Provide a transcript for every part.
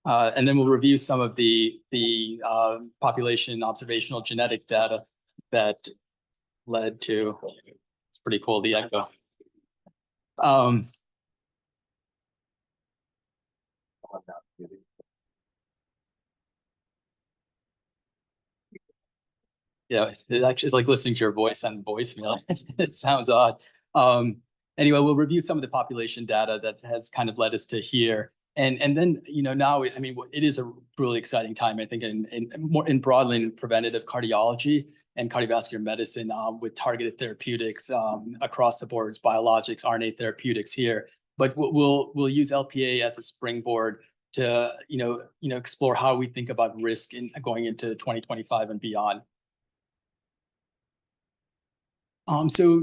And then we'll review some of the population observational genetic data that led to, it's pretty cool, the echo. Yeah, it actually is like listening to your voice on voicemail. It sounds odd. Anyway, we'll review some of the population data that has kind of led us to here. And then, now, I mean, it is a really exciting time, I think, in broadly in preventative cardiology and cardiovascular medicine with targeted therapeutics across the boards, biologics, RNA therapeutics here. But we'll use LPA as a springboard to, explore how we think about risk in going into 2025 and beyond. So,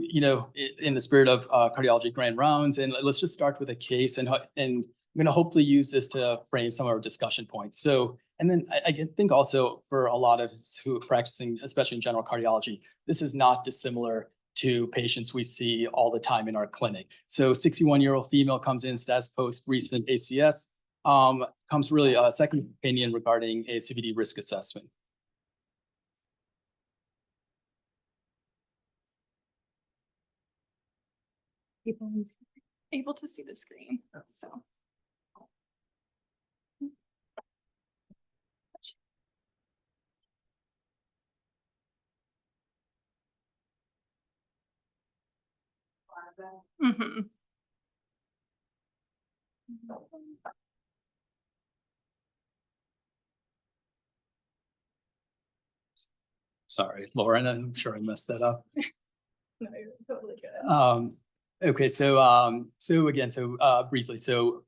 in the spirit of cardiology grand rounds, and let's just start with a case, and I'm going to hopefully use this to frame some of our discussion points. So, and then I think also for a lot of us who are practicing, especially in general cardiology, this is not dissimilar to patients we see all the time in our clinic. So 61-year-old female comes in, status post recent ACS, comes really a second opinion regarding ASCVD risk assessment. People able to see the screen, so. Mm-hmm. Sorry, Lauren, I'm sure I messed that up. No, you're totally good. Okay, so briefly,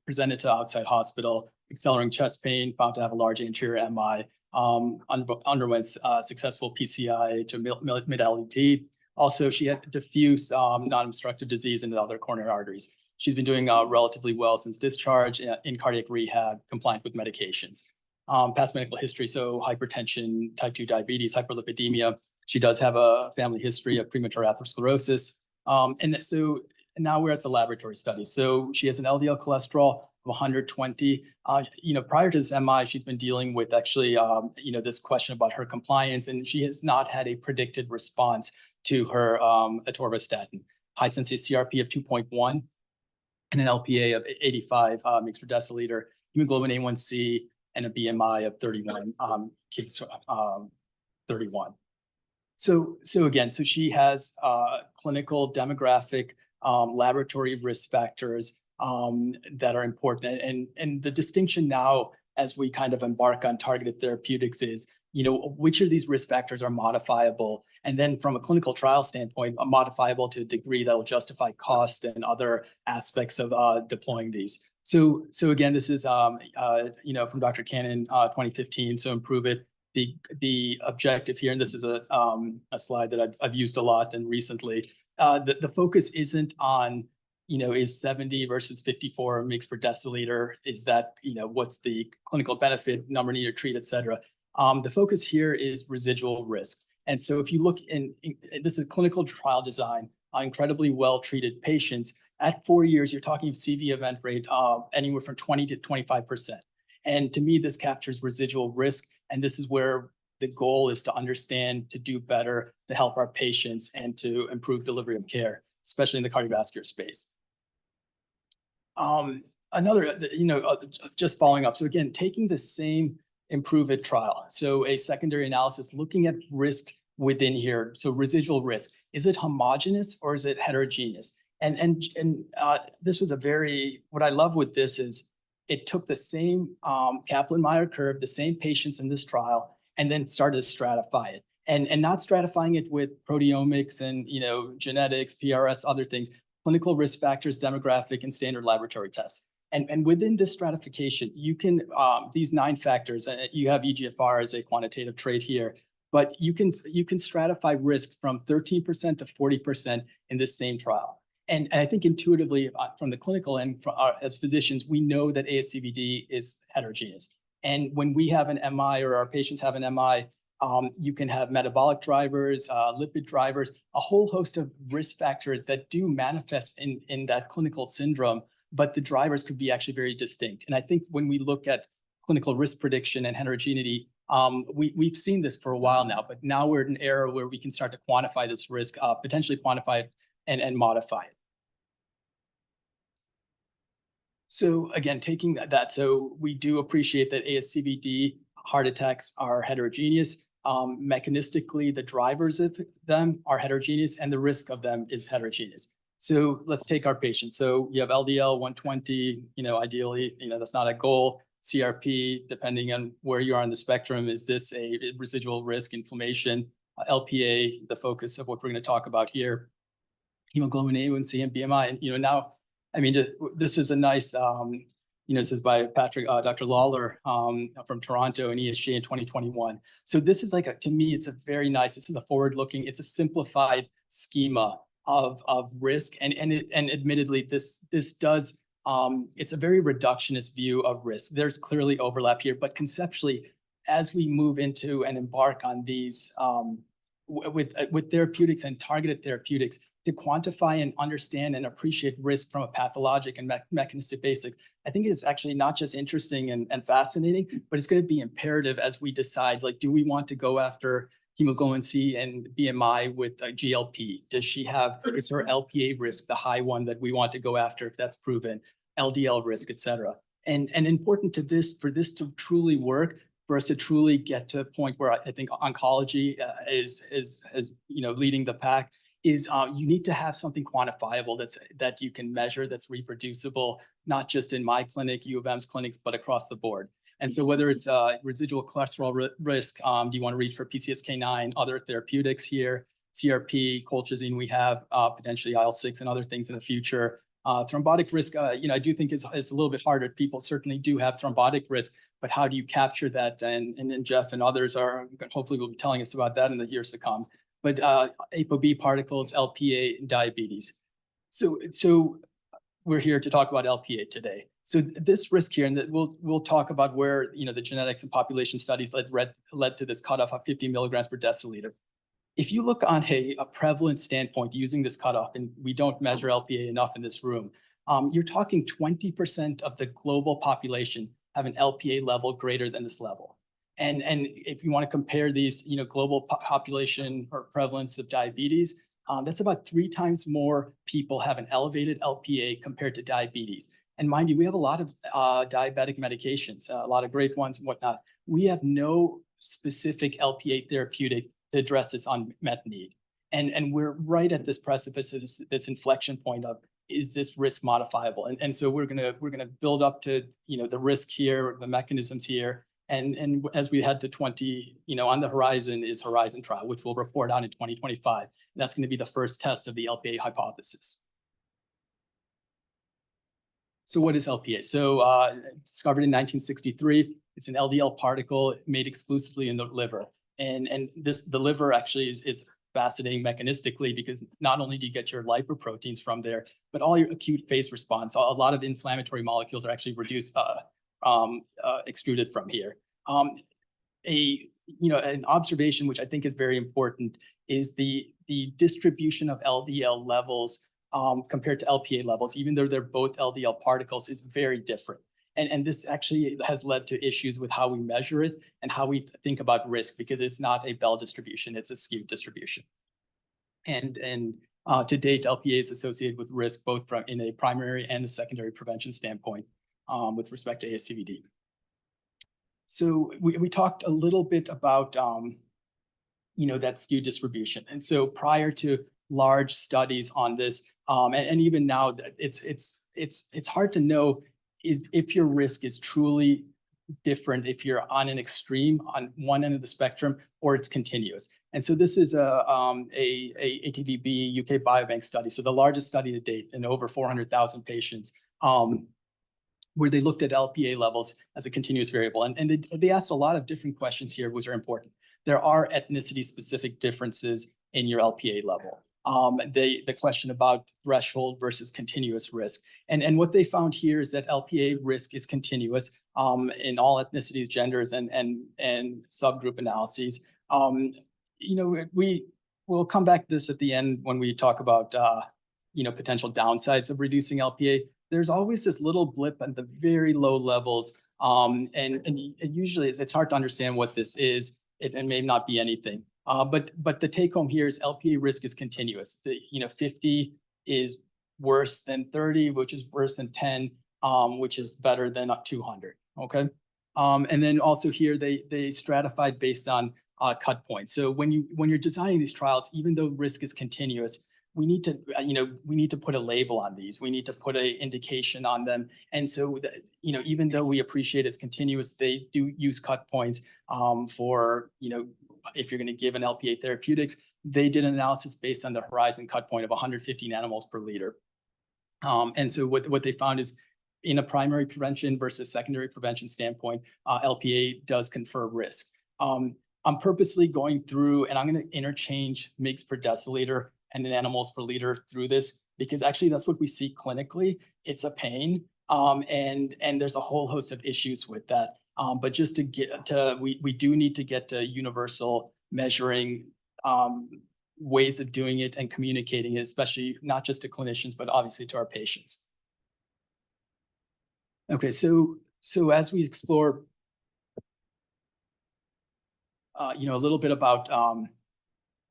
presented to outside hospital, accelerating chest pain, found to have a large anterior MI, underwent successful PCI to mid-LET. Also, she had diffuse non-obstructive disease in the other coronary arteries. She's been doing relatively well since discharge in cardiac rehab, compliant with medications. Past medical history, so hypertension, type 2 diabetes, hyperlipidemia. She does have a family history of premature atherosclerosis. And so now we're at the laboratory study. So she has an LDL cholesterol of 120. Prior to this MI, she's been dealing with actually, this question about her compliance, and she has not had a predicted response to her atorvastatin. High sensitivity CRP of 2.1 and an LPA of 85 mg per deciliter, hemoglobin A1C, and a BMI of 31. 31. So she has clinical, demographic, laboratory risk factors that are important. And the distinction now, as we kind of embark on targeted therapeutics, is, which of these risk factors are modifiable? And then from a clinical trial standpoint, modifiable to a degree that will justify cost and other aspects of deploying these. So again, this is, from Dr. Cannon, 2015, so improve it. The objective here, and this is a slide that I've used a lot and recently, the focus isn't on, is 70 versus 54 mg per deciliter, is that, what's the clinical benefit, number needed to treat, et cetera. The focus here is residual risk. And so if you look this is clinical trial design, incredibly well-treated patients. At 4 years, you're talking CV event rate anywhere from 20 to 25%. And to me, this captures residual risk. And this is where the goal is to understand, to do better, to help our patients, and to improve delivery of care, especially in the cardiovascular space. Just following up. So again, taking the same Improve It trial. So a secondary analysis looking at risk within here. So residual risk, is it homogeneous or is it heterogeneous? And this was what I love with this is it took the same Kaplan-Meier curve, the same patients in this trial, and then started to stratify it. And not stratifying it with proteomics and, genetics, PRS, other things, clinical risk factors, demographic, and standard laboratory tests. And within this stratification, you can, these 9 factors, you have EGFR as a quantitative trait here, but you can stratify risk from 13% to 40% in this same trial. And I think intuitively from the clinical end, as physicians, we know that ASCVD is heterogeneous. And when we have an MI or our patients have an MI, you can have metabolic drivers, lipid drivers, a whole host of risk factors that do manifest in that clinical syndrome, but the drivers could be actually very distinct. And I think when we look at clinical risk prediction and heterogeneity, we've seen this for a while now, but now we're in an era where we can start to quantify this risk, potentially quantify it and modify it. So again, taking that, so we do appreciate that ASCVD heart attacks are heterogeneous. Mechanistically, the drivers of them are heterogeneous and the risk of them is heterogeneous. So let's take our patient. So you have LDL 120, ideally, that's not a goal. CRP, depending on where you are on the spectrum, is this a residual risk inflammation? LPA, the focus of what we're going to talk about here. Hemoglobin A1C and BMI, and now, this is a nice, this is by Dr. Lawler from Toronto and ESG in 2021. So this is to me, it's a very nice, this is a forward-looking, it's a simplified schema of risk. And admittedly, this does, it's a very reductionist view of risk. There's clearly overlap here, but conceptually, as we move into and embark on these with therapeutics and targeted therapeutics, to quantify and understand and appreciate risk from a pathologic and mechanistic basis, I think is actually not just interesting and fascinating, but it's going to be imperative as we decide, do we want to go after hemoglobin C and BMI with GLP? Is her LPA risk the high one that we want to go after if that's proven? LDL risk, et cetera. And important to this, for this to truly work, for us to truly get to a point where I think oncology is leading the pack, is you need to have something quantifiable that you can measure, that's reproducible, not just in my clinic, U of M's clinics, but across the board. And so whether it's residual cholesterol risk, do you want to reach for PCSK9, other therapeutics here, CRP, colchicine, we have potentially IL-6 and other things in the future. Thrombotic risk, I do think is a little bit harder. People certainly do have thrombotic risk, but how do you capture that? And Jeff and others are hopefully will be telling us about that in the years to come. But ApoB particles, LPA, and diabetes. So we're here to talk about LPA today. So this risk here, and we'll talk about where the genetics and population studies led to this cutoff of 50 milligrams per deciliter. If you look on a prevalence standpoint using this cutoff, and we don't measure LPA enough in this room, you're talking 20% of the global population have an LPA level greater than this level. And if you want to compare these, global population or prevalence of diabetes, that's about 3 times more people have an elevated LPA compared to diabetes. And mind you, we have a lot of diabetic medications, a lot of great ones and whatnot. We have no specific LPA therapeutic to address this unmet need. And we're right at this precipice, this inflection point of, is this risk modifiable? And so we're gonna build up to the risk here, the mechanisms here. And as we head to on the horizon is Horizon trial, which we'll report on in 2025. And that's going to be the first test of the LPA hypothesis. So what is LPA? So discovered in 1963, it's an LDL particle made exclusively in the liver. And the liver actually is fascinating mechanistically, because not only do you get your lipoproteins from there, but all your acute phase response, a lot of inflammatory molecules are actually extruded from here. An observation which I think is very important is the distribution of LDL levels compared to LPA levels, even though they're both LDL particles, is very different. And this actually has led to issues with how we measure it and how we think about risk, because it's not a Bell distribution, it's a skewed distribution. And to date, LPA is associated with risk both in a primary and a secondary prevention standpoint with respect to ASCVD. So we talked a little bit about that skewed distribution. And so prior to large studies on this, and even now, it's hard to know if your risk is truly different if you're on an extreme on one end of the spectrum or it's continuous. And so this is a ATVB UK Biobank study, so the largest study to date in over 400,000 patients, where they looked at LPA levels as a continuous variable. And they asked a lot of different questions here, which are important. There are ethnicity-specific differences in your LPA level. The question about threshold versus continuous risk. And what they found here is that LPA risk is continuous in all ethnicities, genders, and subgroup analyses. We'll come back to this at the end when we talk about potential downsides of reducing LPA. There's always this little blip at the very low levels And usually it's hard to understand what this is. It may not be anything. But the take home here is LPA risk is continuous. 50 is worse than 30, which is worse than 10, which is better than 200. Okay. And then also here they stratified based on cut points. So when you're designing these trials, even though risk is continuous, we need to put a label on these. We need to put an indication on them. And so even though we appreciate it's continuous, they do use cut points for if you're going to give an LPA therapeutics. They did an analysis based on the horizon cut point of 150 nanomoles per liter. And so what they found is in a primary prevention versus secondary prevention standpoint, LPA does confer risk. I'm purposely going through, and I'm going to interchange mgs per deciliter and nanomoles per liter through this, because actually that's what we see clinically. It's a pain, and there's a whole host of issues with that. But just to get to, we do need to get to universal measuring ways of doing it and communicating it, especially not just to clinicians, but obviously to our patients. Okay, so as we explore, a little bit about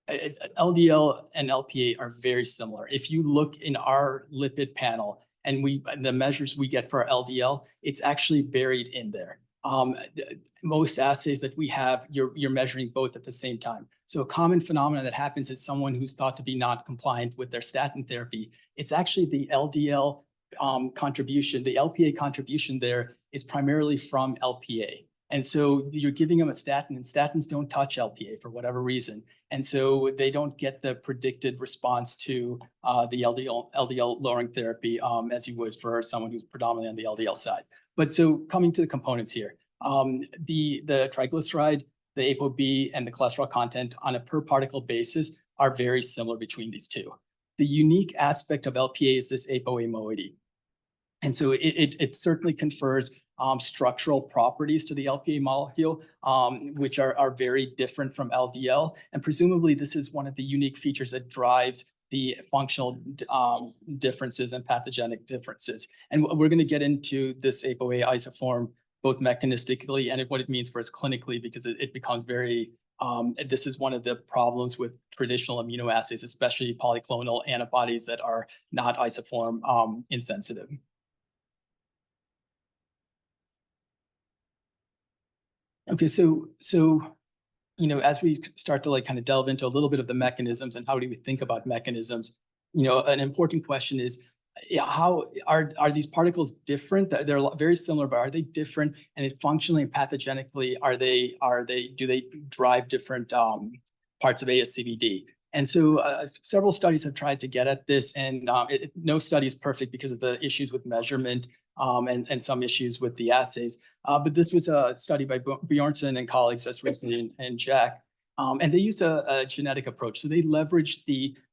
LDL and LPA are very similar. If you look in our lipid panel and the measures we get for our LDL, it's actually buried in there. Most assays that we have, you're measuring both at the same time. So a common phenomenon that happens is someone who's thought to be not compliant with their statin therapy. It's actually the LDL contribution, the LPA contribution there is primarily from LPA. And so you're giving them a statin, and statins don't touch LPA for whatever reason. And so they don't get the predicted response to the LDL lowering therapy as you would for someone who's predominantly on the LDL side. But so coming to the components here, the triglyceride, the ApoB, and the cholesterol content on a per particle basis are very similar between these two. The unique aspect of LPA is this apoA moiety. And so it certainly confers structural properties to the LPA molecule, which are very different from LDL. And presumably this is one of the unique features that drives the functional differences and pathogenic differences. And we're going to get into this ApoA isoform both mechanistically and what it means for us clinically, because it becomes very, this is one of the problems with traditional immunoassays, especially polyclonal antibodies that are not isoform insensitive. Okay, so as we start to kind of delve into a little bit of the mechanisms and how do we think about mechanisms, an important question is, how are these particles different? They're very similar, but are they different? And functionally and pathogenically, do they drive different parts of ASCVD? And so several studies have tried to get at this, and no study is perfect because of the issues with measurement and some issues with the assays. But this was a study by Bjornsson and colleagues just recently and Jack. And they used a genetic approach. So they leveraged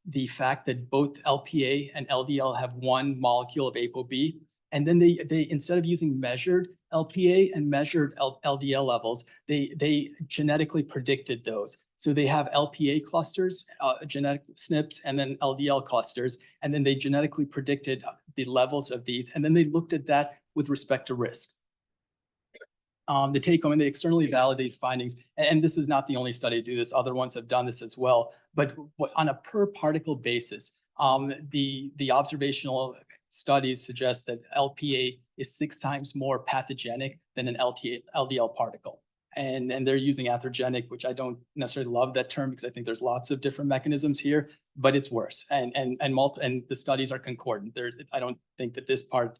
the fact that both LPA and LDL have one molecule of ApoB. And then they instead of using measured LPA and measured LDL levels, they genetically predicted those. So they have LPA clusters, genetic SNPs, and then LDL clusters. And then they genetically predicted the levels of these. And then they looked at that with respect to risk. The take home, and they externally validate these findings. And this is not the only study to do this. Other ones have done this as well. But on a per particle basis, the observational studies suggest that LPA is 6 times more pathogenic than an LDL particle. And they're using atherogenic, which I don't necessarily love that term because I think there's lots of different mechanisms here, but it's worse. And the studies are concordant. I don't think that this part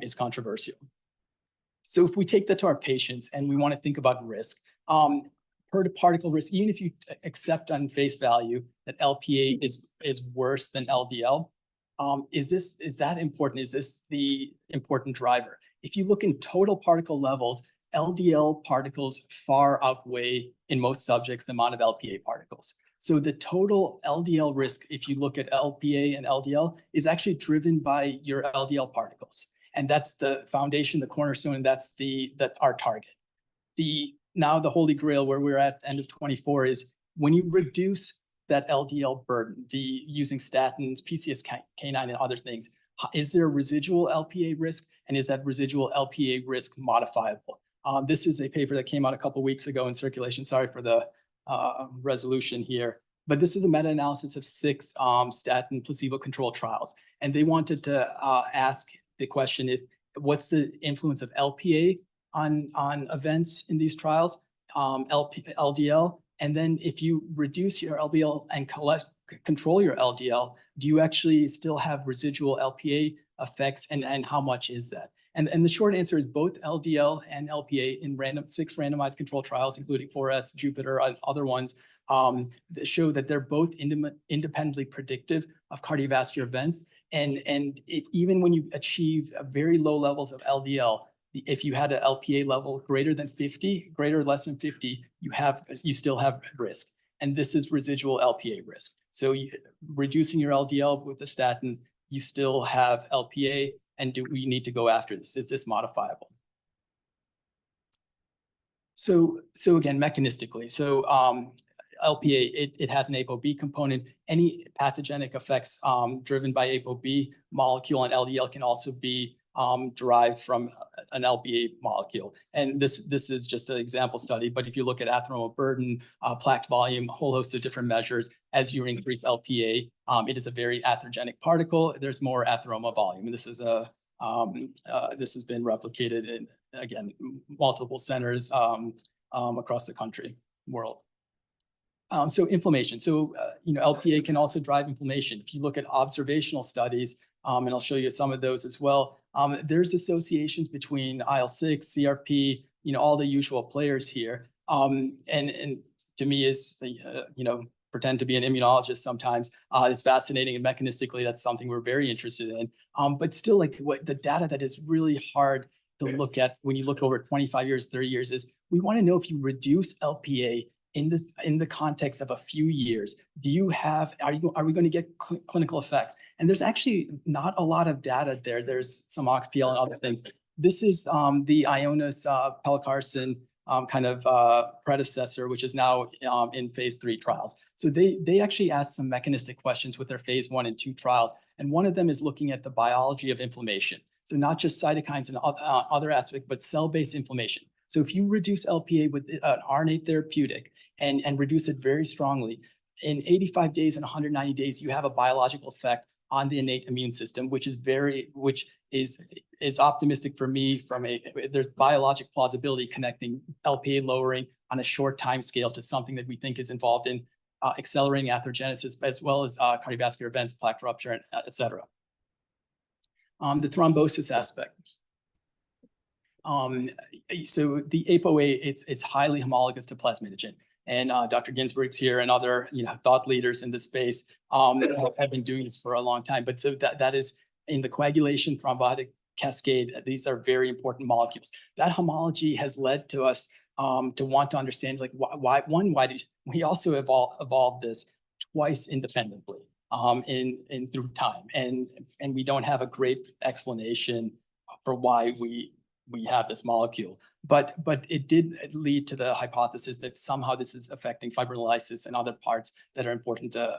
is controversial. So if we take that to our patients and we want to think about risk, per particle risk, even if you accept on face value that LPA is worse than LDL, is that important? Is this the important driver? If you look in total particle levels, LDL particles far outweigh in most subjects the amount of LPA particles. So the total LDL risk, if you look at LPA and LDL, is actually driven by your LDL particles. And that's the foundation, the cornerstone, and that's our target. Now the holy grail where we're at end of 24 is when you reduce that LDL burden, using statins, PCSK9, and other things, is there a residual LPA risk? And is that residual LPA risk modifiable? This is a paper that came out a couple of weeks ago in Circulation. Sorry for the resolution here. But this is a meta-analysis of 6 statin placebo-controlled trials. And they wanted to ask the question, what's the influence of LPA on events in these trials, LDL, and then if you reduce your LDL and control your LDL, do you actually still have residual LPA effects, and how much is that? And the short answer is both LDL and LPA in 6 randomized controlled trials, including 4S, Jupiter, and other ones, that show that they're both independently predictive of cardiovascular events. And even when you achieve very low levels of LDL, if you had an LPA level greater than 50, greater or less than 50, you still have risk. And this is residual LPA risk. So reducing your LDL with the statin, you still have LPA, and do we need to go after this? Is this modifiable? So again, mechanistically, LPA, it has an ApoB component. Any pathogenic effects driven by ApoB molecule and LDL can also be derived from an LPA molecule. And this is just an example study, but if you look at atheroma burden, plaque volume, a whole host of different measures, as you increase LPA, it is a very atherogenic particle. There's more atheroma volume. And this is this has been replicated in, again, multiple centers across the country, world. So inflammation. LPA can also drive inflammation. If you look at observational studies, and I'll show you some of those as well, there's associations between IL-6, CRP, all the usual players here. And to me, is pretend to be an immunologist sometimes. It's fascinating, and mechanistically, that's something we're very interested in. But still, what the data that is really hard to look at when you look over 25 years, 30 years, is we want to know if you reduce LPA in the context of a few years, are we going to get clinical effects? And there's actually not a lot of data there. There's some OXPL and other things. This is the Ionis pelacarsen predecessor, which is now in phase 3 trials. So they actually asked some mechanistic questions with their phase 1 and 2 trials. And one of them is looking at the biology of inflammation. So not just cytokines and other aspects, but cell-based inflammation. So if you reduce LPA with an RNA therapeutic and reduce it very strongly, in 85 days and 190 days, you have a biological effect on the innate immune system, which is optimistic for me. There's biologic plausibility connecting LPA lowering on a short time scale to something that we think is involved in accelerating atherogenesis, as well as cardiovascular events, plaque rupture, et cetera. The thrombosis aspect. So the ApoA, it's highly homologous to plasminogen. And Dr. Ginsburg's here, and other thought leaders in this space have been doing this for a long time. But so that is in the coagulation thrombotic cascade. These are very important molecules. That homology has led to us to want to understand why did we also evolved this twice independently in through time, and we don't have a great explanation for why we have this molecule. But it did lead to the hypothesis that somehow this is affecting fibrinolysis and other parts that are important to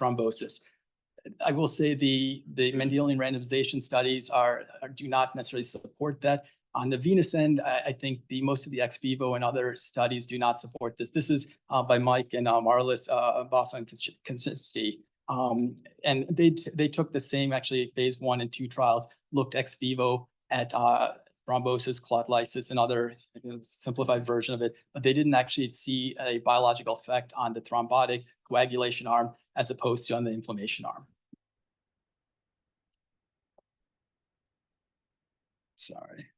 thrombosis. I will say the Mendelian randomization studies do not necessarily support that. On the venous end, I think most of the ex vivo and other studies do not support this. This is by Mike and Marlis, Boffa and Consistency. And they took the same, actually, phase 1 and 2 trials, looked ex vivo at thrombosis, clot lysis, and other simplified version of it, but they didn't actually see a biological effect on the thrombotic coagulation arm as opposed to on the inflammation arm. Sorry.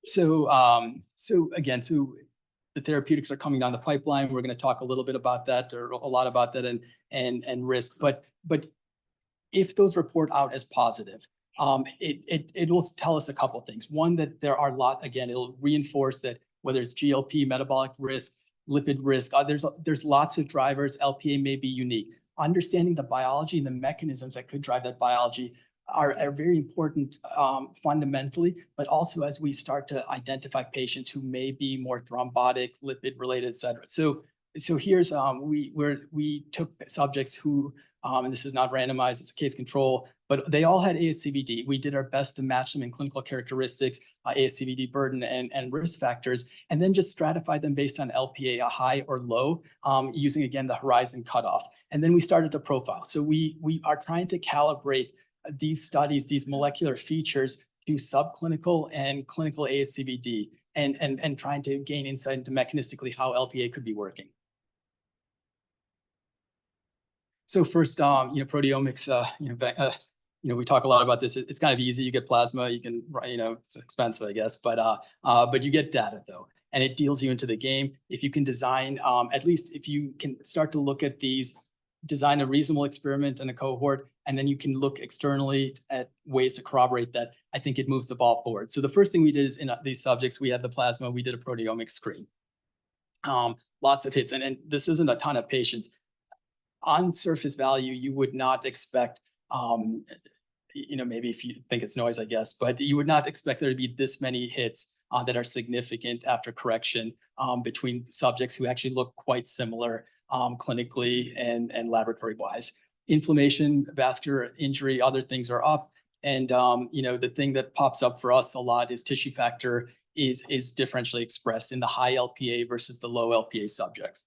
So again, the therapeutics are coming down the pipeline. We're going to talk a little bit about that, or a lot about that, and risk. But if those report out as positive, it will tell us a couple of things. One, that there are it'll reinforce that whether it's GLP, metabolic risk, lipid risk, there's lots of drivers. LPA may be unique. Understanding the biology and the mechanisms that could drive that biology are very important fundamentally, but also as we start to identify patients who may be more thrombotic, lipid related, et cetera. So here's we took subjects who and this is not randomized, it's a case control, but they all had ASCVD. We did our best to match them in clinical characteristics, ASCVD burden and risk factors, and then just stratify them based on LPA, a high or low, using, again, the horizon cutoff. And then we started the profile. So we are trying to calibrate these studies, these molecular features to subclinical and clinical ASCVD, and trying to gain insight into mechanistically how LPA could be working. So first, proteomics, we talk a lot about this. It's kind of easy. You get plasma, you can, it's expensive, I guess, but you get data though, and it deals you into the game. If you can design, at least if you can start to look at these, design a reasonable experiment in a cohort, and then you can look externally at ways to corroborate that, I think it moves the ball forward. So the first thing we did is in these subjects, we had the plasma, we did a proteomics screen. Lots of hits, and this isn't a ton of patients. On surface value, you would not expect, maybe if you think it's noise, I guess, but you would not expect there to be this many hits that are significant after correction between subjects who actually look quite similar clinically and laboratory-wise. Inflammation, vascular injury, other things are up. And, the thing that pops up for us a lot is tissue factor is differentially expressed in the high LPA versus the low LPA subjects.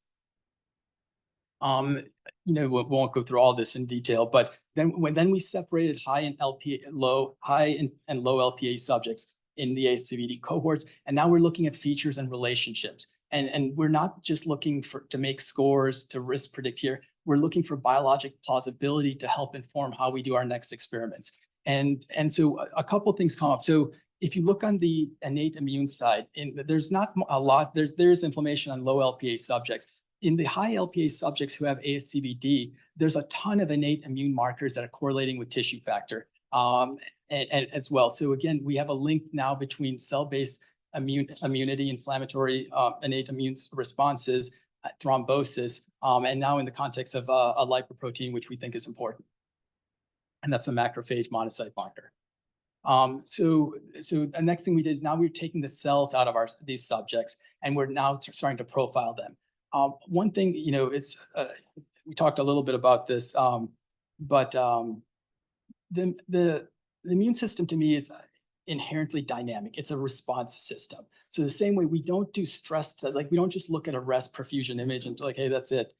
We won't go through all this in detail, but then we separated high and low LPA subjects in the ASCVD cohorts, and now we're looking at features and relationships. And we're not just looking to make scores to risk predict here. We're looking for biologic plausibility to help inform how we do our next experiments. And so a couple of things come up. So if you look on the innate immune side, there's not a lot. There's inflammation on low LPA subjects. In the high LPA subjects who have ASCVD, there's a ton of innate immune markers that are correlating with tissue factor as well. So again, we have a link now between cell-based immunity, inflammatory innate immune responses, thrombosis, and now in the context of a lipoprotein, which we think is important. And that's a macrophage monocyte marker. So the next thing we did is now we're taking the cells out of these subjects, and we're now starting to profile them. One thing, we talked a little bit about this, but the immune system to me is inherently dynamic. It's a response system. So the same way we don't do stress, we don't just look at a rest perfusion image and like, hey, that's it.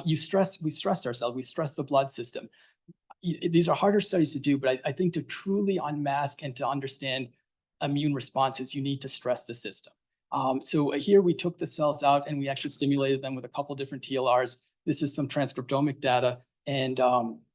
We stress ourselves, we stress the blood system. These are harder studies to do, but I think to truly unmask and to understand immune responses, you need to stress the system. So here we took the cells out and we actually stimulated them with a couple different TLRs. This is some transcriptomic data, and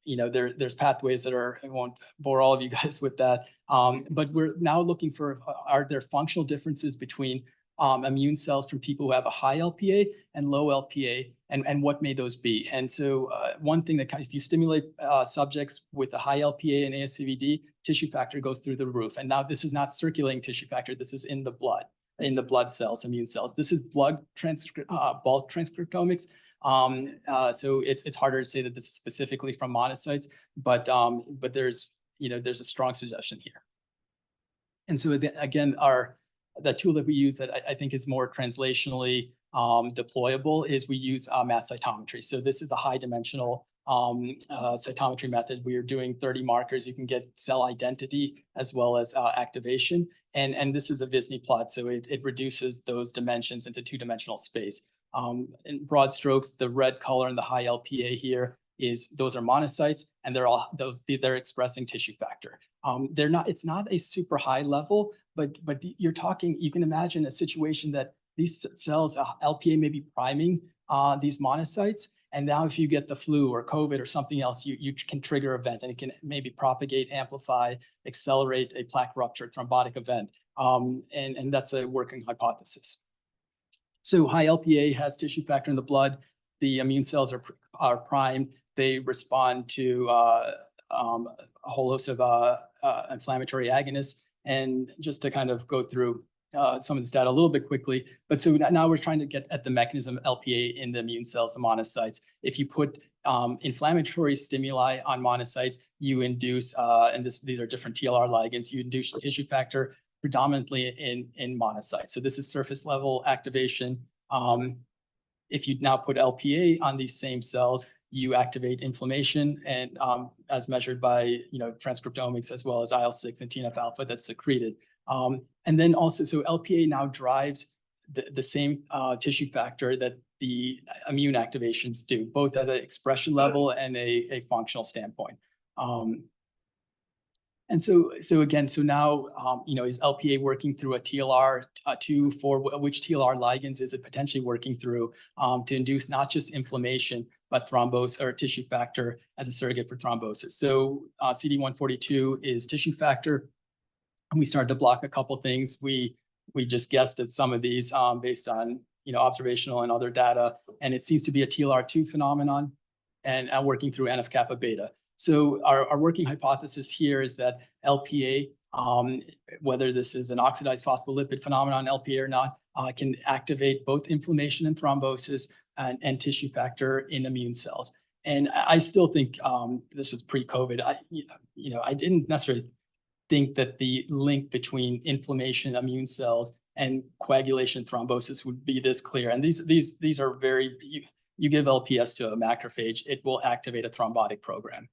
there's pathways that I won't bore all of you guys with that. But we're now looking for, are there functional differences between immune cells from people who have a high LPA and low LPA, and what may those be? And so one thing that if you stimulate subjects with a high LPA and ASCVD, tissue factor goes through the roof. And now this is not circulating tissue factor, this is in the blood cells, immune cells. This is bulk transcriptomics. So it's harder to say that this is specifically from monocytes, but there's a strong suggestion here. And so again, the tool that we use that I think is more translationally deployable is we use mass cytometry. So this is a high dimensional cytometry method. We are doing 30 markers. You can get cell identity as well as activation. And this is a Visney plot, so it reduces those dimensions into two-dimensional space. In broad strokes, the red color in the high LPA here those are monocytes, and they're expressing tissue factor. It's not a super high level, but you can imagine a situation that these cells, LPA may be priming these monocytes. And now if you get the flu or COVID or something else, you can trigger event, and it can maybe propagate, amplify, accelerate a plaque rupture, thrombotic event. And that's a working hypothesis. So high LPA has tissue factor in the blood. The immune cells are primed. They respond to a whole host of inflammatory agonists. And just to kind of go through some of this data a little bit quickly, but so now we're trying to get at the mechanism of LPA in the immune cells, the monocytes. If you put inflammatory stimuli on monocytes, you induce, and these are different TLR ligands, you induce tissue factor predominantly in monocytes. So this is surface level activation. If you now put LPA on these same cells, you activate inflammation, and as measured by transcriptomics, as well as IL-6 and TNF alpha that's secreted. And then also, so LPA now drives the same tissue factor that the immune activations do, both at an expression level and a functional standpoint. And so now, is LPA working through a TLR2 for which TLR ligands is it potentially working through to induce not just inflammation, but thrombosis or tissue factor as a surrogate for thrombosis. So CD142 is tissue factor. And we started to block a couple things. We just guessed at some of these based on observational and other data, and it seems to be a TLR2 phenomenon and working through NF-kappa beta. So our working hypothesis here is that LPA, whether this is an oxidized phospholipid phenomenon, LPA or not, can activate both inflammation and thrombosis and tissue factor in immune cells. And I still think this was pre-COVID. I didn't necessarily think that the link between inflammation, immune cells, and coagulation thrombosis would be this clear. And these are very, you give LPS to a macrophage, it will activate a thrombotic program.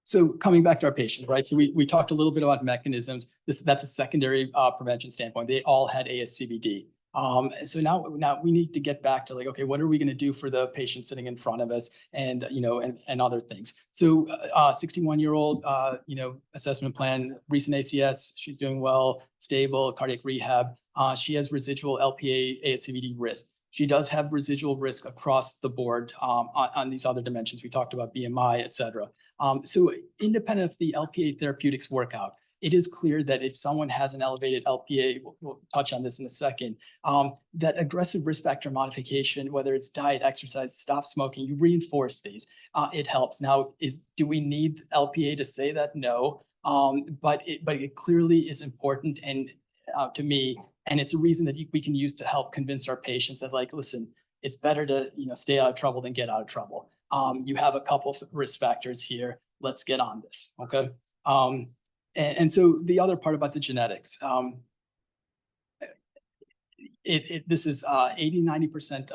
So coming back to our patient, right? So we talked a little bit about mechanisms. That's a secondary prevention standpoint. They all had ASCVD. So now we need to get back to okay, what are we going to do for the patient sitting in front of us, and and other things. So 61-year-old, assessment plan, recent ACS, she's doing well, stable, cardiac rehab. She has residual LPA ASCVD risk. She does have residual risk across the board on these other dimensions. We talked about BMI, et cetera. So independent of the LPA therapeutics workout, it is clear that if someone has an elevated LPA, we'll touch on this in a second, that aggressive risk factor modification, whether it's diet, exercise, stop smoking, you reinforce these, it helps. Now, do we need LPA to say that? No, but it clearly is important, and to me, and it's a reason that we can use to help convince our patients that listen, it's better to stay out of trouble than get out of trouble. You have a couple of risk factors here. Let's get on this, okay? And so the other part about the genetics, this is 80–90%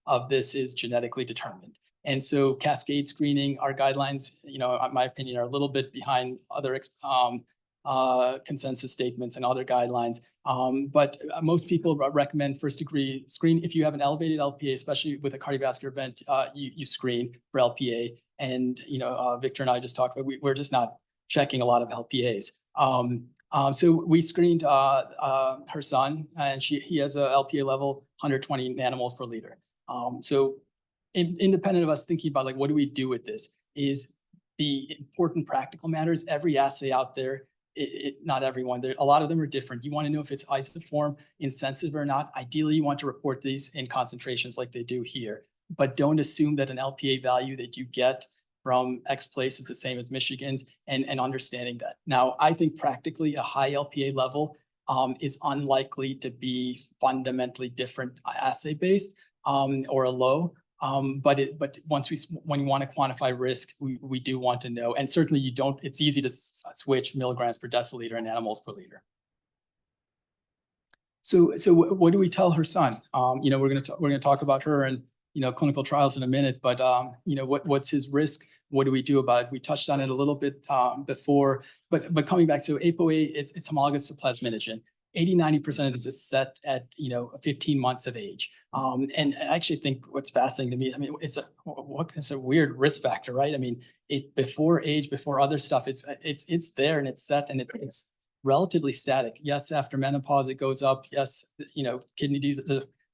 of this is genetically determined. And so cascade screening, our guidelines, in my opinion, are a little bit behind other consensus statements and other guidelines. But most people recommend first degree screen. If you have an elevated LPA, especially with a cardiovascular event, you screen for LPA. And, Victor and I just talked about, we're just not checking a lot of LPAs. So we screened her son, and he has a LPA level 120 nanomoles per liter. So independent of us thinking about what do we do with this, is the important practical matters. Every assay out there, not everyone, a lot of them are different. You want to know if it's isoform insensitive or not. Ideally, you want to report these in concentrations like they do here, but don't assume that an LPA value that you get from X place is the same as Michigan's, and understanding that. Now, I think practically a high LPA level is unlikely to be fundamentally different assay-based or a low. But when you want to quantify risk, we do want to know, and certainly it's easy to switch milligrams per deciliter and nanomoles per liter. So what do we tell her son? We're going to talk about her and clinical trials in a minute, but what's his risk? What do we do about it? We touched on it a little bit before, but coming back, so ApoA, it's homologous to plasminogen. 80–90% of this is set at 15 months of age. And I actually think what's fascinating to me, it's a weird risk factor, right? Before age, before other stuff, it's there and it's set and it's relatively static. Yes, after menopause it goes up. Yes, kidney disease,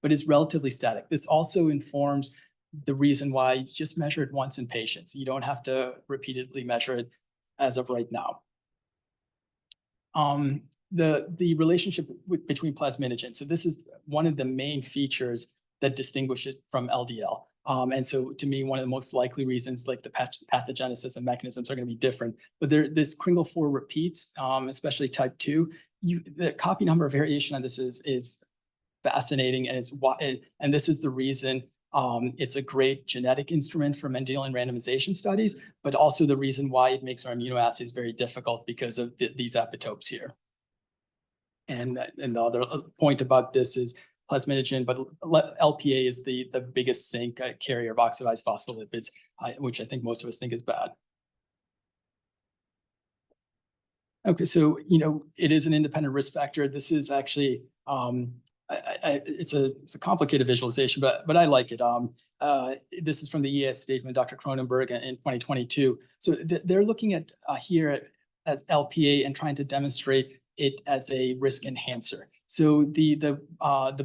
but it's relatively static. This also informs the reason why you just measure it once in patients. You don't have to repeatedly measure it as of right now. The relationship between plasminogen. So this is one of the main features that distinguish it from LDL. And so to me, one of the most likely reasons, the pathogenesis and mechanisms are going to be different. But this Kringle 4 repeats, especially type 2. The copy number variation on this is fascinating, and this is the reason it's a great genetic instrument for Mendelian randomization studies, but also the reason why it makes our immunoassays very difficult because of these epitopes here. And the other point about this is plasminogen, but LPA is the biggest sink carrier of oxidized phospholipids, which I think most of us think is bad. Okay, so, it is an independent risk factor. This is actually, it's a complicated visualization, but I like it. This is from the ES statement, Dr. Cronenberg in 2022. So they're looking at here as LPA and trying to demonstrate it as a risk enhancer. So the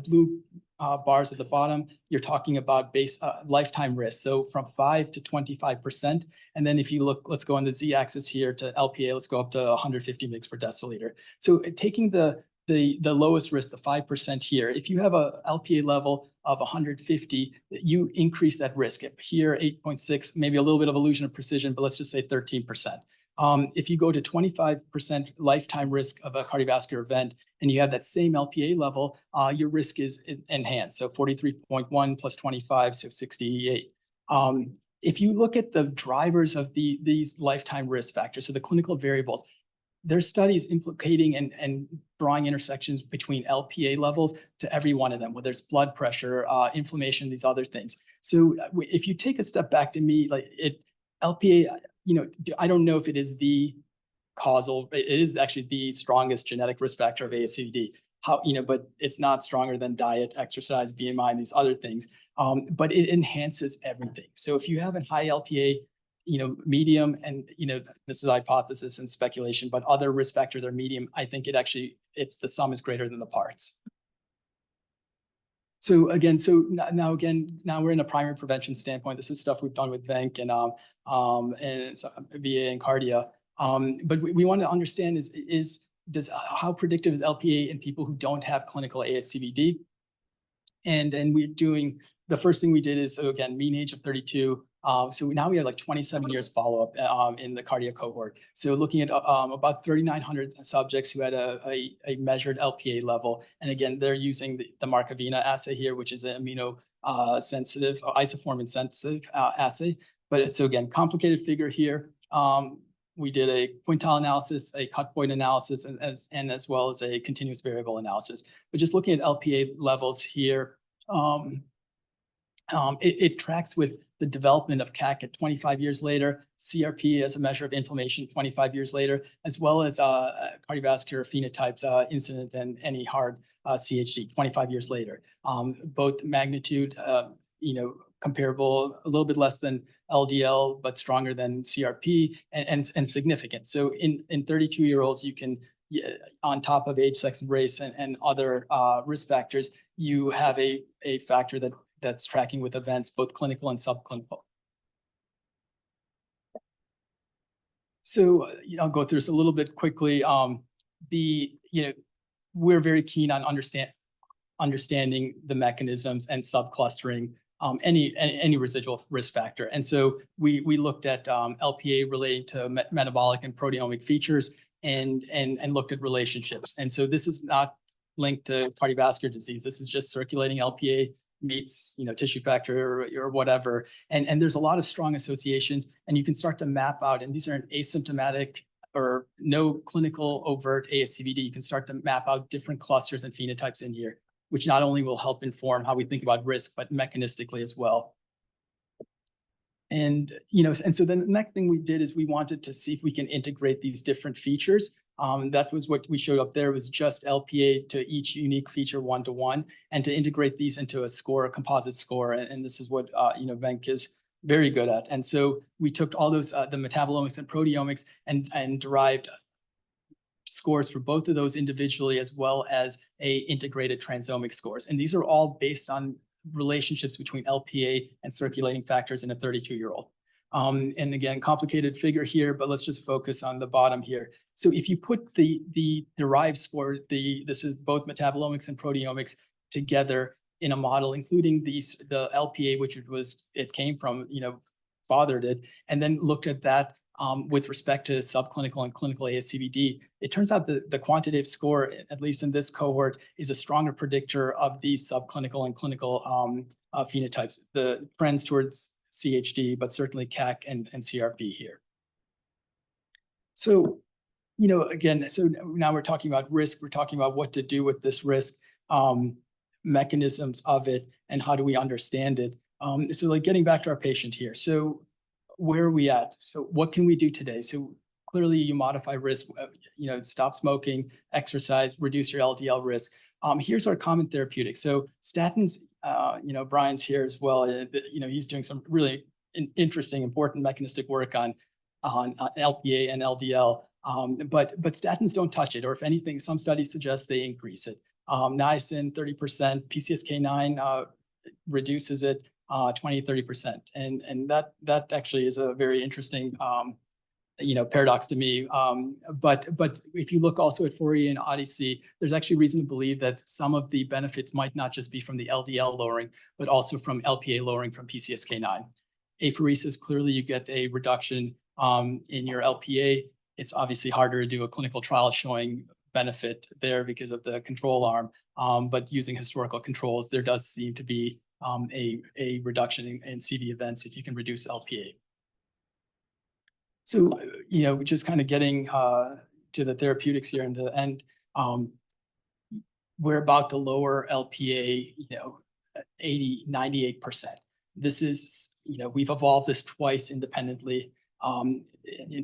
blue bars at the bottom, you're talking about base lifetime risk. So from 5 to 25%. And then if you look, let's go on the Z-axis here to LPA, let's go up to 150 mg per deciliter. So taking the lowest risk, the 5% here, if you have a LPA level of 150, you increase that risk. Here, 8.6, maybe a little bit of illusion of precision, but let's just say 13%. If you go to 25% lifetime risk of a cardiovascular event, and you have that same LPA level, your risk is enhanced. So 43.1 plus 25, so 68. If you look at the drivers of these lifetime risk factors, so the clinical variables, there's studies implicating and drawing intersections between LPA levels to every one of them, whether it's blood pressure, inflammation, these other things. So if you take a step back, to me, like LPA, I don't know if it is the causal, it is actually the strongest genetic risk factor of ASCVD. But it's not stronger than diet, exercise, BMI, and these other things. But it enhances everything. So if you have a high LPA, medium, and this is a hypothesis and speculation, but other risk factors are medium, I think it's the sum is greater than the parts. So again, now we're in a primary prevention standpoint. This is stuff we've done with Venk and VA and Cardia. But we want to understand how predictive is LPA in people who don't have clinical ASCVD? And we're doing, the first thing we did is, so again, mean age of 32. So now we have like 27 years follow-up in the cardiac cohort. So looking at about 3,900 subjects who had a measured LPA level. And again, they're using the Markovina assay here, which is an amino-sensitive, isoform-insensitive assay. But so again, complicated figure here. We did a quintile analysis, a cut point analysis, and as well as a continuous variable analysis. But just looking at LPA levels here, it tracks with the development of CAC at 25 years later, CRP as a measure of inflammation 25 years later, as well as cardiovascular phenotypes, incident and any hard CHD 25 years later. Both magnitude, comparable, a little bit less than LDL, but stronger than CRP and significant. So in 32-year-olds, you can, on top of age, sex, and race and other risk factors, you have a factor that's tracking with events, both clinical and subclinical. So I'll go through this a little bit quickly. We're very keen on understanding the mechanisms and subclustering any residual risk factor. And so we looked at LPA relating to metabolic and proteomic features and looked at relationships. And so this is not linked to cardiovascular disease. This is just circulating LPA meets tissue factor or whatever. And there's a lot of strong associations, and you can start to map out, and these are asymptomatic or no clinical overt ASCVD. You can start to map out different clusters and phenotypes in here, which not only will help inform how we think about risk, but mechanistically as well. And, and so then the next thing we did is we wanted to see if we can integrate these different features. That was what we showed up there, was just LPA to each unique feature one-to-one, and to integrate these into a score, a composite score. And this is what, Venk is very good at. And so we took all those, the metabolomics and proteomics and derived scores for both of those individually, as well as integrated transomic scores. And these are all based on relationships between LPA and circulating factors in a 32-year-old. And again, complicated figure here, but let's just focus on the bottom here. So if you put the derived score, this is both metabolomics and proteomics together in a model, including the LPA, which it came from, father did, and then looked at that with respect to subclinical and clinical ASCVD, it turns out the quantitative score, at least in this cohort, is a stronger predictor of these subclinical and clinical phenotypes, the trends towards CHD, but certainly CAC and CRP here. So, again, so now we're talking about risk. We're talking about what to do with this risk. mechanisms of it and how do we understand it. So like getting back to our patient here. So where are we at? So what can we do today? So clearly you modify risk, stop smoking, exercise, reduce your LDL risk. Here's our common therapeutics. So statins, Brian's here as well. He's doing some really interesting, important mechanistic work on LPA and LDL. But statins don't touch it, or if anything, some studies suggest they increase it. Niacin, 30%, PCSK9 reduces it 20-30%. And that actually is a very interesting paradox to me. But if you look also at Fourier and Odyssey, there's actually reason to believe that some of the benefits might not just be from the LDL lowering, but also from LPA lowering from PCSK9. Apheresis, clearly you get a reduction in your LPA. It's obviously harder to do a clinical trial showing benefit there because of the control arm. But using historical controls, there does seem to be a reduction in CV events if you can reduce LPA. So, just kind of getting to the therapeutics here in the end, we're about to lower LPA, 80, 98%. This is, we've evolved this twice independently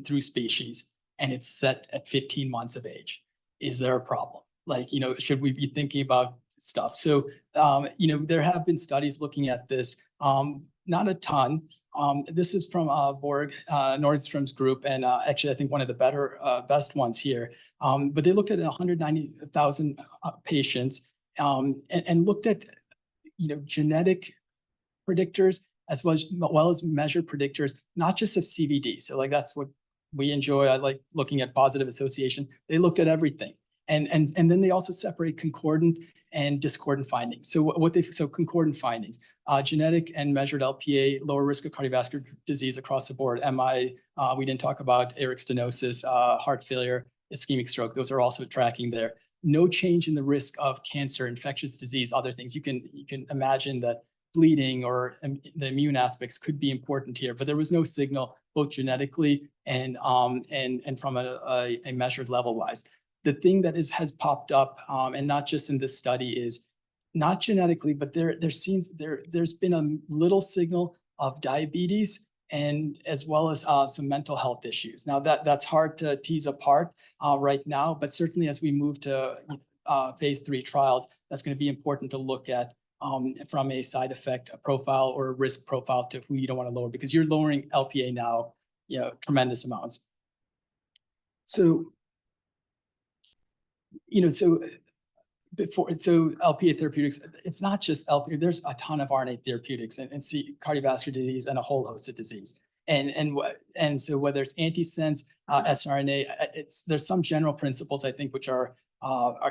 through species, and it's set at 15 months of age. Is there a problem? Like, should we be thinking about stuff? So, there have been studies looking at this, not a ton. This is from Borg Nordstrom's group, and actually, I think one of the best ones here. But they looked at 190,000 patients and looked at, genetic predictors as well as measured predictors, not just of CVD. So like that's what we enjoy. I like looking at positive association. They looked at everything, and then they also separate concordant and discordant findings. So concordant findings, genetic and measured LPA, lower risk of cardiovascular disease across the board. MI, we didn't talk about aortic stenosis, heart failure, ischemic stroke. Those are also tracking there. No change in the risk of cancer, infectious disease, other things. You can imagine that bleeding or the immune aspects could be important here, but there was no signal both genetically and from a measured level wise. The thing that has popped up, and not just in this study, is not genetically, but there's been a little signal of diabetes and as well as some mental health issues. Now that's hard to tease apart right now, but certainly as we move to phase 3 trials, that's going to be important to look at from a side effect profile or a risk profile to who you don't want to lower, because you're lowering LPA now, tremendous amounts. So, so LPA therapeutics, it's not just LPA, there's a ton of RNA therapeutics and see cardiovascular disease and a whole host of disease. And so whether it's antisense, siRNA, there's some general principles, I think, which are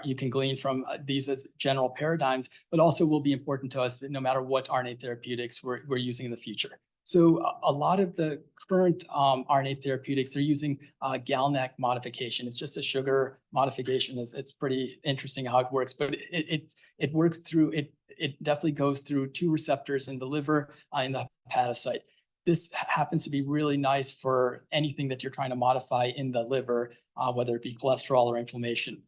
you can glean from these as general paradigms, but also will be important to us no matter what RNA therapeutics we're using in the future. So a lot of the current RNA therapeutics, they're using GalNAc modification. It's just a sugar modification. It's pretty interesting how it works, but it works through, it definitely goes through 2 receptors in the liver, in the hepatocyte. This happens to be really nice for anything that you're trying to modify in the liver, whether it be cholesterol or inflammation.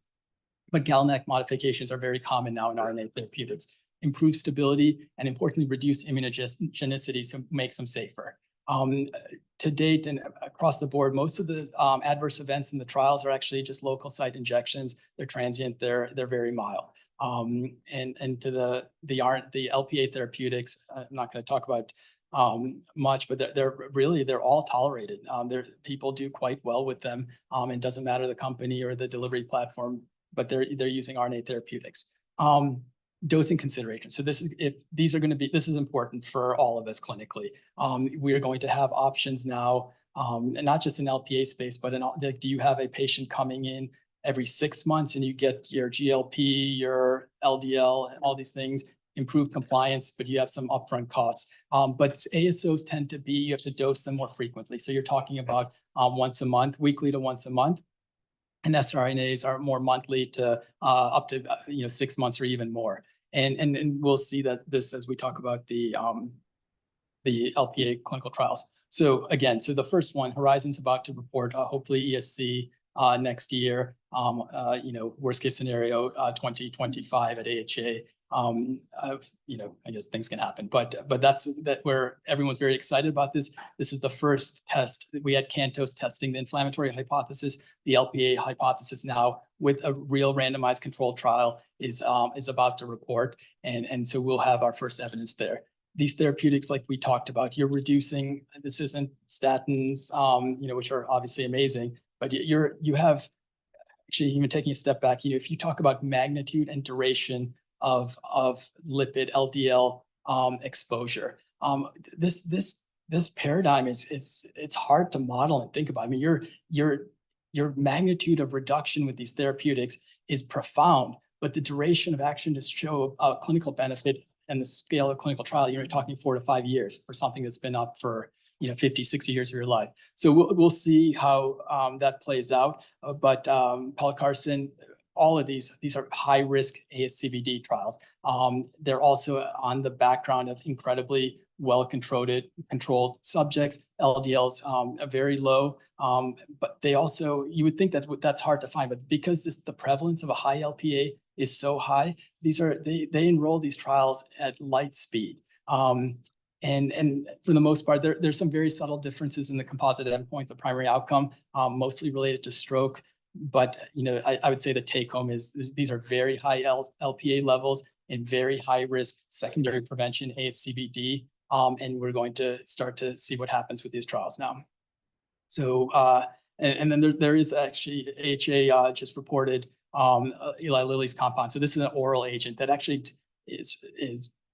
But GalNAc modifications are very common now in RNA therapeutics. Improve stability and importantly, reduce immunogenicity, so makes them safer. To date and across the board, most of the adverse events in the trials are actually just local site injections. They're transient, they're very mild. And to the LPA therapeutics, I'm not going to talk about much, but they're all tolerated. People do quite well with them. It doesn't matter the company or the delivery platform, but they're using RNA therapeutics. Dosing consideration. So this is important for all of us clinically. We are going to have options now, and not just in LPA space, but do you have a patient coming in every 6 months and you get your GLP, your LDL, and all these things, improve compliance, but you have some upfront costs. But ASOs tend to be, you have to dose them more frequently. So you're talking about once a month, weekly to once a month. And siRNAs are more monthly to up to 6 months or even more. And we'll see that this as we talk about the LPA clinical trials. So again, the first one, Horizon's about to report hopefully ESC next year. Worst case scenario 2025 at AHA. I guess things can happen, but that's where everyone's very excited about this. This is the first test. We had CANTOS testing the inflammatory hypothesis. The LPA hypothesis now with a real randomized controlled trial is about to report. And so we'll have our first evidence there. These therapeutics, like we talked about, you're reducing, this isn't statins, which are obviously amazing, but you have actually even taking a step back, if you talk about magnitude and duration of lipid LDL exposure, this paradigm it's hard to model and think about. I mean, your magnitude of reduction with these therapeutics is profound, but the duration of action to show a clinical benefit and the scale of clinical trial, you're talking 4 to 5 years for something that's been up for 50, 60 years of your life. So we'll see how that plays out. But pelacarsen, all of these are high risk ASCVD trials. They're also on the background of incredibly well-controlled subjects. LDLs are very low, but they also, you would think that's hard to find, but because the prevalence of a high LPA is so high, they enroll these trials at light speed. And for the most part, there's some very subtle differences in the composite endpoint, the primary outcome, mostly related to stroke. But I would say the take home is these are very high LPA levels and very high risk secondary prevention ASCVD. And we're going to start to see what happens with these trials now. So and then there is actually AHA just reported Eli Lilly's compound. So this is an oral agent that actually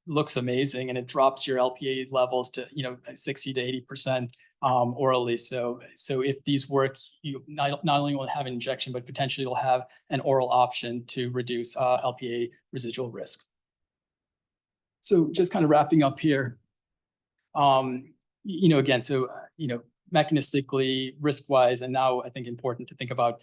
looks amazing, and it drops your LPA levels to 60 to 80% orally. So if these work, you not only will have an injection, but potentially you'll have an oral option to reduce LPA residual risk. So just kind of wrapping up here, again, so mechanistically, risk-wise, and now I think important to think about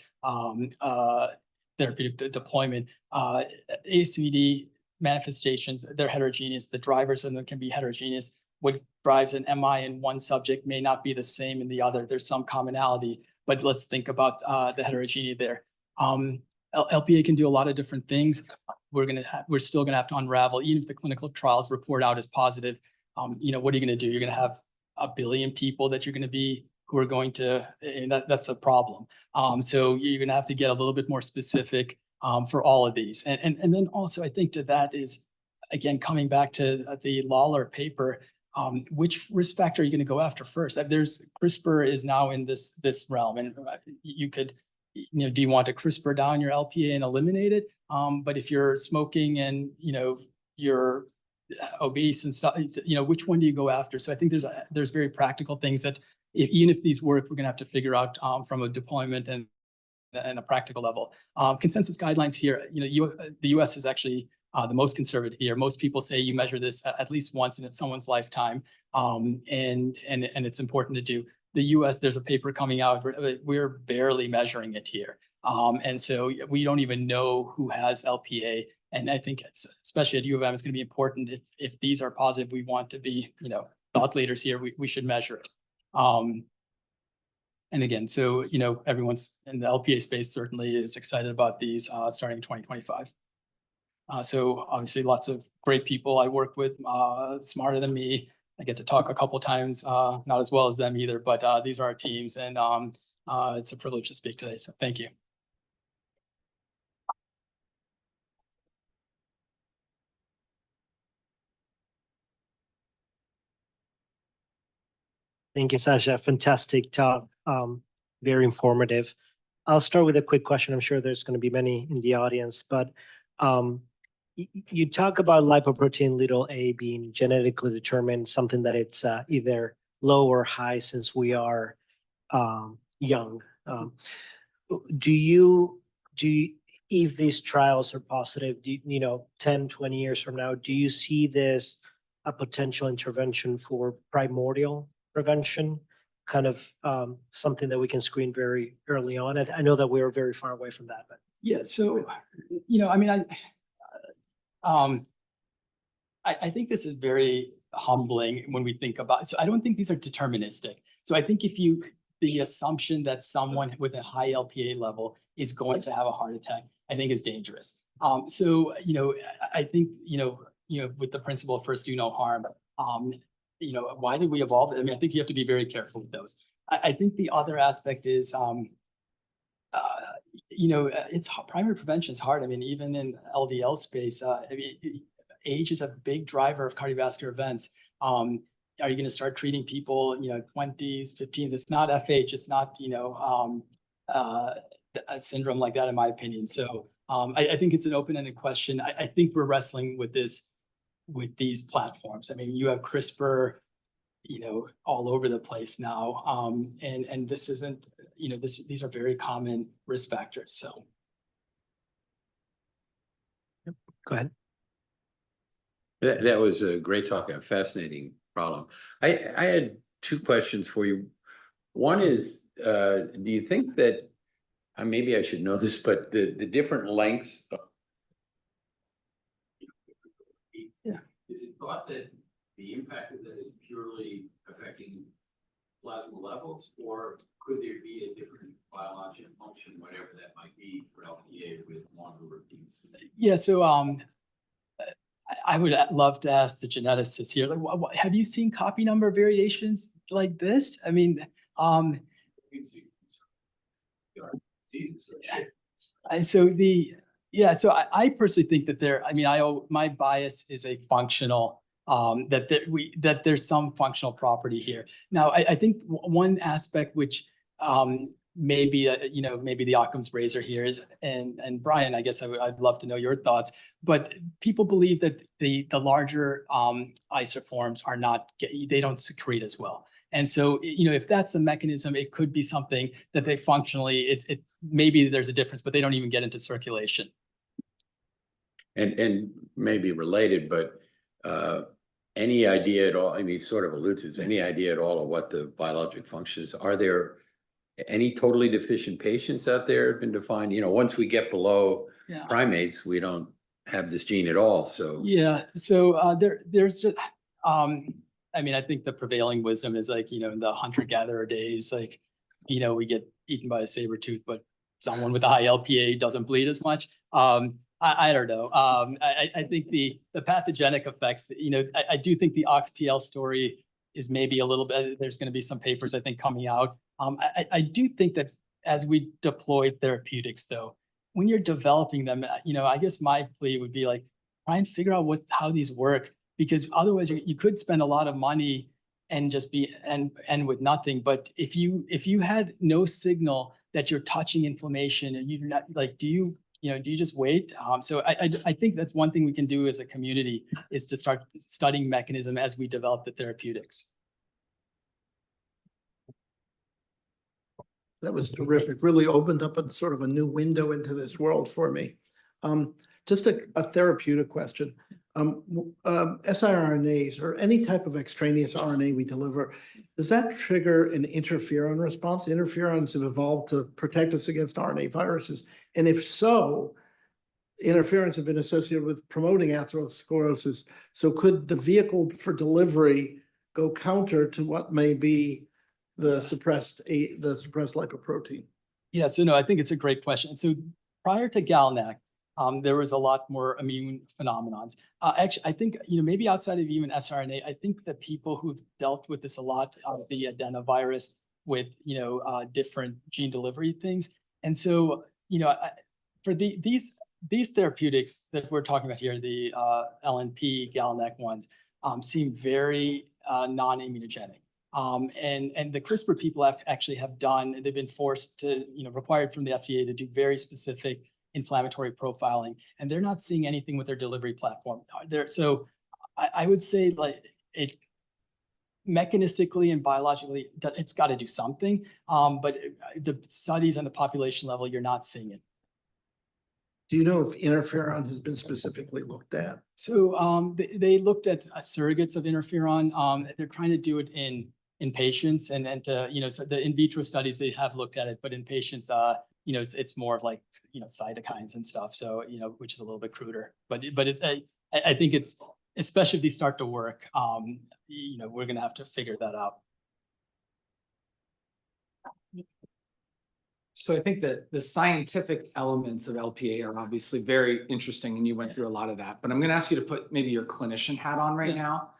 therapeutic deployment. ASCVD manifestations, they're heterogeneous. The drivers of them can be heterogeneous. What drives an MI in one subject may not be the same in the other. There's some commonality, but let's think about the heterogeneity there. LPA can do a lot of different things. We're still gonna have to unravel, even if the clinical trials report out as positive. What are you gonna do? You're gonna have 1 billion people that you're gonna be who are going to, and that's a problem. So you're gonna have to get a little bit more specific for all of these. And then also I think to that is, again, coming back to the Lawler paper, which risk factor are you going to go after first? There's CRISPR is now in this realm, and you could, do you want to CRISPR down your LPA and eliminate it? But if you're smoking and you're obese and stuff, which one do you go after? So I think there's very practical things that even if these work, we're going to have to figure out from a deployment and a practical level. Consensus guidelines here, the US is actually the most conservative here. Most people say you measure this at least once in someone's lifetime, and it's important to do. The US, there's a paper coming out, we're barely measuring it here. And so we don't even know who has LPA. And I think especially at U of M, it's going to be important if these are positive, we want to be, thought leaders here, we should measure it. And again, so, everyone's in the LPA space certainly is excited about these starting in 2025. So obviously lots of great people I work with, smarter than me. I get to talk a couple times, not as well as them either, but these are our teams, and it's a privilege to speak today. So thank you. Thank you, Sascha. Fantastic talk. Very informative. I'll start with a quick question. I'm sure there's going to be many in the audience, but you talk about lipoprotein little a being genetically determined, something that it's either low or high since we are young. If these trials are positive, 10, 20 years from now, do you see this a potential intervention for primordial prevention, kind of something that we can screen very early on? I know that we're very far away from that, but yeah. So, I mean, I think this is very humbling when we think about it. So I don't think these are deterministic. So I think the assumption that someone with a high LPA level is going to have a heart attack, I think is dangerous. So, I think, with the principle of first do no harm, why did we evolve? I mean, I think you have to be very careful with those. I think the other aspect is, it's primary prevention is hard. I mean, even in LDL space, age is a big driver of cardiovascular events. Are you going to start treating people, 20s, 15s? It's not FH. It's not, a syndrome like that, in my opinion. So I think it's an open-ended question. I think we're wrestling with this, with these platforms. I mean, you have CRISPR, all over the place now. And this isn't, these are very common risk factors. So. Go ahead. That was a great talk, a fascinating problem. I had two questions for you. One is, do you think that, maybe I should know this, but the different lengths of, is it thought that the impact of that is purely affecting plasma levels, or could there be a different biologic function, whatever that might be, for LPA with longer repeats? Yeah, so I would love to ask the geneticists here. Like, have you seen copy number variations like this? I mean, so I personally think that my bias is a functional, that there's some functional property here. Now, I think one aspect which maybe the Occam's razor here is, and Brian, I guess I'd love to know your thoughts, but people believe that the larger isoforms they don't secrete as well. And so, if that's the mechanism, it could be something that they functionally, maybe there's a difference, but they don't even get into circulation. And maybe related, but any idea at all, I mean, sort of alludes to any idea at all of what the biologic functions are? There any totally deficient patients out there have been defined? Once we get below primates, we don't have this gene at all. So yeah, so there's just, I think the prevailing wisdom is like, in the hunter-gatherer days, like, we get eaten by a saber tooth, but someone with a high LPA doesn't bleed as much. I don't know. I think the pathogenic effects, I do think the OXPL story is maybe a little bit, there's going to be some papers, I think, coming out. I do think that as we deploy therapeutics, though, when you're developing them, I guess my plea would be like, try and figure out how these work, because otherwise you could spend a lot of money and just end with nothing. But if you had no signal that you're touching inflammation, and you're not like, do you just wait? So I think that's one thing we can do as a community, is to start studying mechanism as we develop the therapeutics. That was terrific. Really opened up a sort of a new window into this world for me. Just a therapeutic question. siRNAs or any type of extraneous RNA we deliver, does that trigger an interferon response? Interferons have evolved to protect us against RNA viruses. And if so, interferons have been associated with promoting atherosclerosis. So could the vehicle for delivery go counter to what may be the suppressed lipoprotein? Yeah, so no, I think it's a great question. So prior to GalNAc, there was a lot more immune phenomenons. Actually, I think, maybe outside of even siRNA, I think that people who've dealt with this a lot are the adenovirus with, different gene delivery things. And so, for these therapeutics that we're talking about here, the LNP, GalNAc ones, seem very non-immunogenic. And the CRISPR people have done, they've been forced to, required from the FDA to do very specific inflammatory profiling, and they're not seeing anything with their delivery platform. So I would say, like, it mechanistically and biologically, it's got to do something. But the studies on the population level, you're not seeing it. Do you know if interferon has been specifically looked at? So they looked at surrogates of interferon. They're trying to do it in patients, and so the in vitro studies, they have looked at it, but in patients, it's more of like, cytokines and stuff. So, which is a little bit cruder, but it's, I think it's, especially if these start to work, we're going to have to figure that out. So I think that the scientific elements of LPA are obviously very interesting, and you went through a lot of that. But I'm going to ask you to put maybe your clinician hat on right Yeah. now.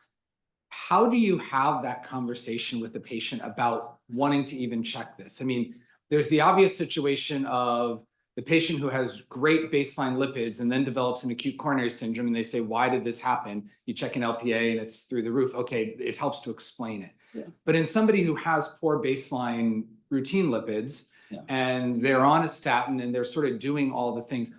How do you have that conversation with the patient about wanting to even check this? I mean, there's the obvious situation of the patient who has great baseline lipids and then develops an acute coronary syndrome, and they say, why did this happen? You check an LPA and it's through the roof. Okay, it helps to explain it. Yeah. But in somebody who has poor baseline routine lipids, Yeah. and they're on a statin and they're sort of doing all the things,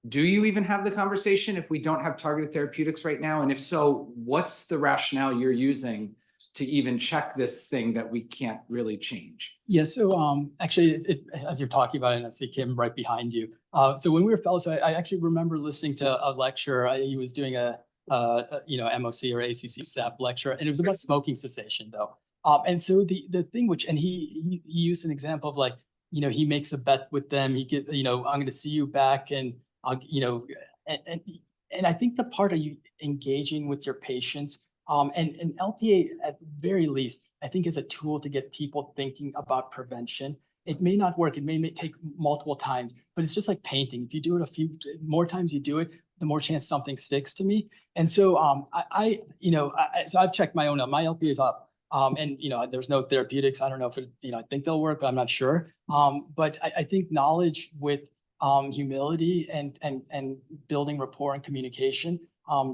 do you even have the conversation if we don't have targeted therapeutics right now? And if so, what's the rationale you're using to even check this thing that we can't really change? Yeah, so actually, as you're talking about it, and I see Kim right behind you. So when we were fellows, I actually remember listening to a lecture. He was doing a MOC or ACC SAP lecture, and it was about smoking cessation, though. And so the thing and he used an example of like, he makes a bet with them. He get, I'm going to see you back, and and I think the part of you engaging with your patients. And LPA, at the very least, I think is a tool to get people thinking about prevention. It may not work. It may take multiple times, but it's just like painting. If you do it a few more times, you do it, the more chance something sticks to me. And so so I've checked my own up. My LPA is up. And there's no therapeutics. I don't know if I think they'll work, but I'm not sure. But I think knowledge with humility and building rapport and communication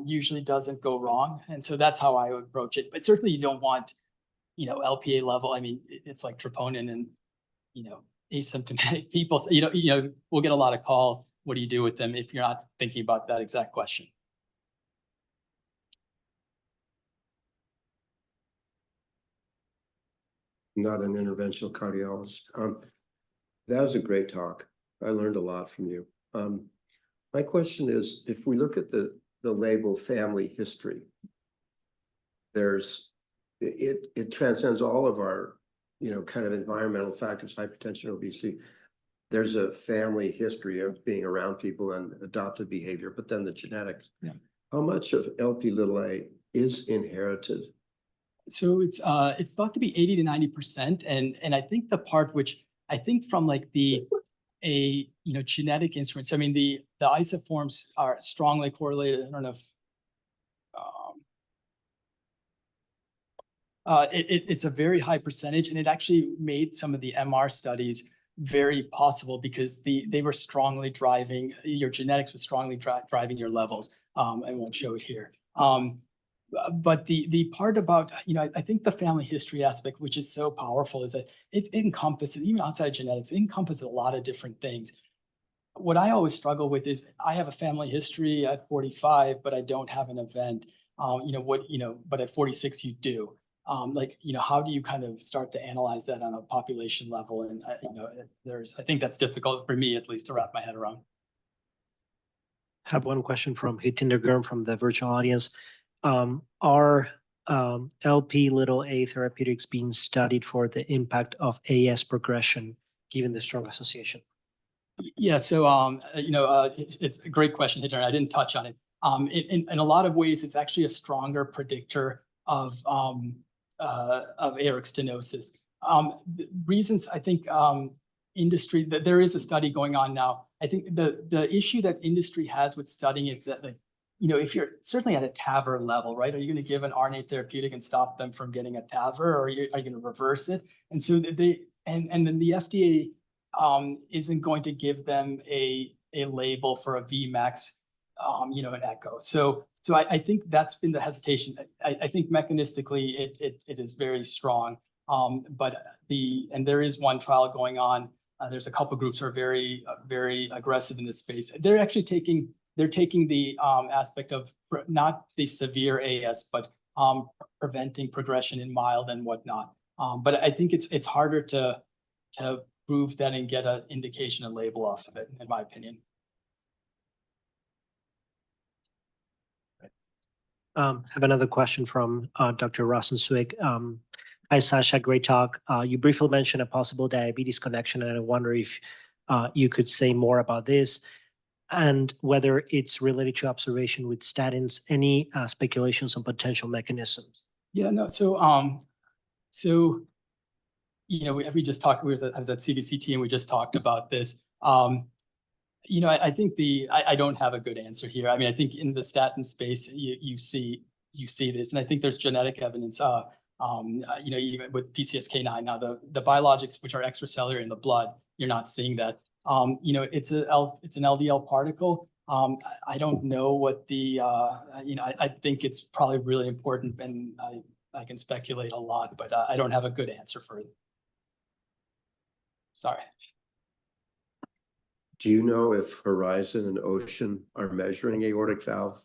usually doesn't go wrong. And so that's how I would approach it. But certainly you don't want, LPA level. I mean, it's like troponin and, asymptomatic people. So, we'll get a lot of calls. What do you do with them if you're not thinking about that exact question? Not an interventional cardiologist. That was a great talk. I learned a lot from you. My question is, if we look at the label family history, it transcends all of our, kind of environmental factors, hypertension, obesity. There's a family history of being around people and adopted behavior, but then the genetics. Yeah. How much of Lp(a) is inherited? So it's thought to be 80 to 90%. And I think the part which I think from like genetic instruments, I mean, the isoforms are strongly correlated. I don't know if it's a very high percentage, and it actually made some of the MR studies very possible because they were strongly driving, your genetics was strongly driving your levels. I won't show it here. But the part about, I think the family history aspect, which is so powerful, is that it encompasses, even outside genetics, it encompasses a lot of different things. What I always struggle with is I have a family history at 45, but I don't have an event. But at 46 you do. How do you kind of start to analyze that on a population level? And I think that's difficult for me at least to wrap my head around. I have one question from Hitinder Gurm from the virtual audience. Are Lp(a) therapeutics being studied for the impact of AS progression, given the strong association? Yeah, so it's a great question, Hitinder. I didn't touch on it. In a lot of ways, it's actually a stronger predictor of aortic stenosis. Reasons, I think, industry, that there is a study going on now. I think the issue that industry has with studying is that, if you're certainly at a TAVR level, right? Are you going to give an RNA therapeutic and stop them from getting a TAVR, or are you going to reverse it? And so then the FDA isn't going to give them a label for a Vmax, an echo. So I think that's been the hesitation. I think mechanistically it is very strong. But there is one trial going on. There's a couple of groups who are very, very aggressive in this space. They're actually taking the aspect of not the severe AS, but preventing progression in mild and whatnot. But I think it's harder to prove that and get an indication and label off of it, in my opinion. Have another question from Dr. Rosenzweig. Hi, Sascha, great talk. You briefly mentioned a possible diabetes connection, and I wonder if you could say more about this and whether it's related to observation with statins. Any speculations on potential mechanisms? Yeah, no. So we just talked, I was at CVCT and we just talked about this. I think I don't have a good answer here. I mean, I think in the statin space, you see this, and I think there's genetic evidence, even with PCSK9. Now, the biologics, which are extracellular in the blood, you're not seeing that. It's an LDL particle. I don't know what the, I think it's probably really important, and I can speculate a lot, but I don't have a good answer for it. Sorry. Do you know if Horizon and Ocean are measuring aortic valve?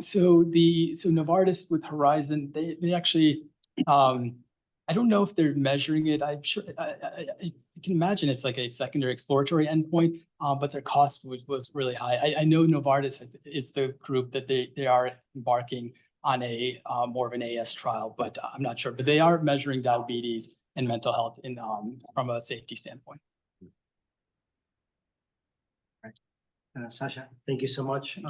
So Novartis with Horizon, they actually, I don't know if they're measuring it. I'm sure I can imagine it's like a secondary exploratory endpoint, but their cost was really high. I know Novartis is the group that they are embarking on a more of an AS trial, but I'm not sure. But they are measuring diabetes and mental health from a safety standpoint. Sascha, thank you so much.